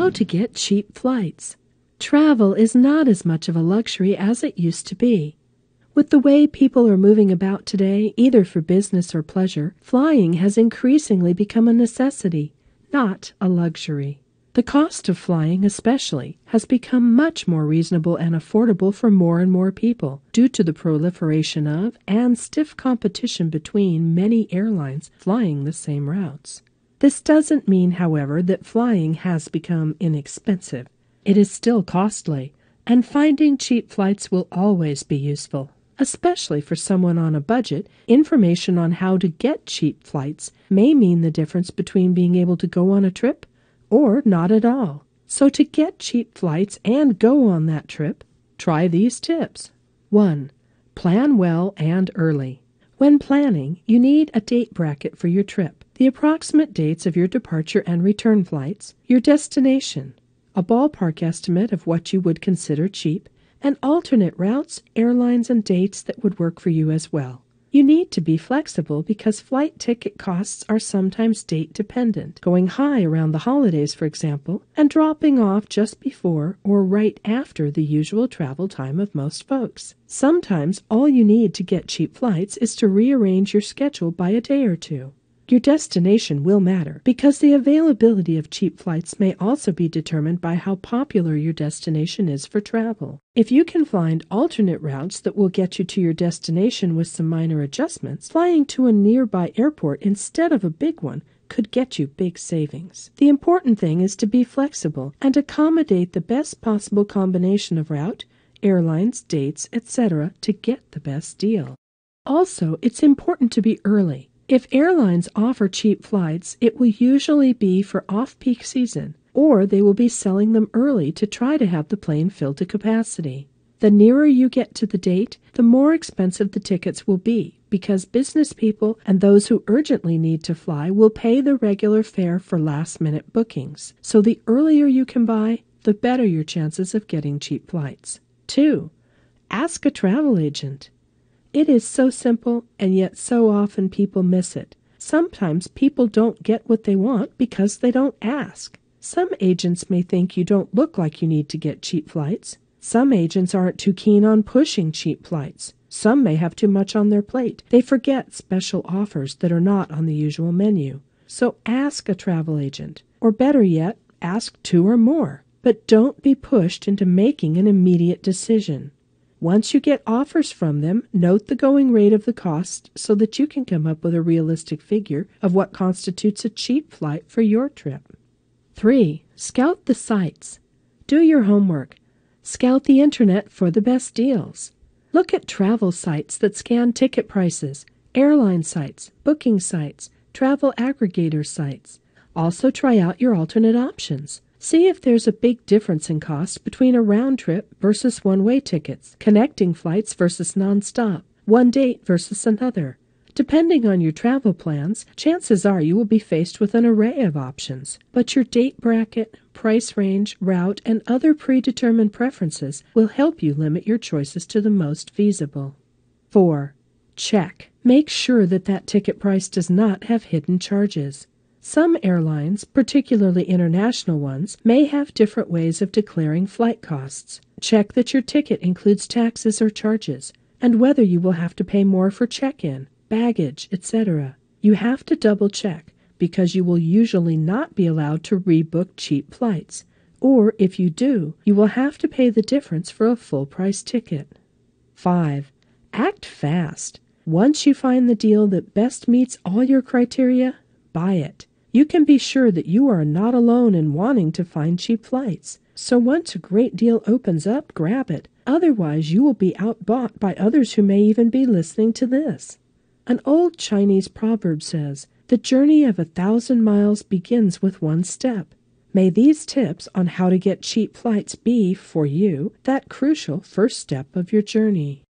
How to get cheap flights. Travel is not as much of a luxury as it used to be. With the way people are moving about today, either for business or pleasure, flying has increasingly become a necessity, not a luxury. The cost of flying, especially, has become much more reasonable and affordable for more and more people due to the proliferation of and stiff competition between many airlines flying the same routes. This doesn't mean, however, that flying has become inexpensive. It is still costly, and finding cheap flights will always be useful. Especially for someone on a budget, information on how to get cheap flights may mean the difference between being able to go on a trip or not at all. So to get cheap flights and go on that trip, try these tips. 1. Plan well and early. When planning, you need a date bracket for your trip, the approximate dates of your departure and return flights, your destination, a ballpark estimate of what you would consider cheap, and alternate routes, airlines, and dates that would work for you as well. You need to be flexible because flight ticket costs are sometimes date-dependent, going high around the holidays, for example, and dropping off just before or right after the usual travel time of most folks. Sometimes all you need to get cheap flights is to rearrange your schedule by a day or two. Your destination will matter because the availability of cheap flights may also be determined by how popular your destination is for travel. If you can find alternate routes that will get you to your destination with some minor adjustments, flying to a nearby airport instead of a big one could get you big savings. The important thing is to be flexible and accommodate the best possible combination of route, airlines, dates, etc. to get the best deal. Also, it's important to be early. If airlines offer cheap flights, it will usually be for off-peak season, or they will be selling them early to try to have the plane filled to capacity. The nearer you get to the date, the more expensive the tickets will be, because business people and those who urgently need to fly will pay the regular fare for last-minute bookings. So the earlier you can buy, the better your chances of getting cheap flights. 2. Ask a travel agent. It is so simple, and yet so often people miss it. Sometimes people don't get what they want because they don't ask. Some agents may think you don't look like you need to get cheap flights. Some agents aren't too keen on pushing cheap flights. Some may have too much on their plate. They forget special offers that are not on the usual menu. So ask a travel agent, or better yet, ask 2 or more. But don't be pushed into making an immediate decision. Once you get offers from them, note the going rate of the cost so that you can come up with a realistic figure of what constitutes a cheap flight for your trip. 3. Scout the sites. Do your homework. Scout the internet for the best deals. Look at travel sites that scan ticket prices, airline sites, booking sites, travel aggregator sites. Also try out your alternate options. See if there's a big difference in cost between a round trip versus one-way tickets, connecting flights versus nonstop, one date versus another. Depending on your travel plans, chances are you will be faced with an array of options, but your date bracket, price range, route, and other predetermined preferences will help you limit your choices to the most feasible. 4. Check. Make sure that ticket price does not have hidden charges. Some airlines, particularly international ones, may have different ways of declaring flight costs. Check that your ticket includes taxes or charges, and whether you will have to pay more for check-in, baggage, etc. You have to double-check, because you will usually not be allowed to rebook cheap flights, or if you do, you will have to pay the difference for a full-price ticket. 5. Act fast. Once you find the deal that best meets all your criteria, buy it. You can be sure that you are not alone in wanting to find cheap flights. So once a great deal opens up, grab it. Otherwise, you will be outbought by others who may even be listening to this. An old Chinese proverb says, "The journey of 1,000 miles begins with one step." May these tips on how to get cheap flights be, for you, that crucial first step of your journey.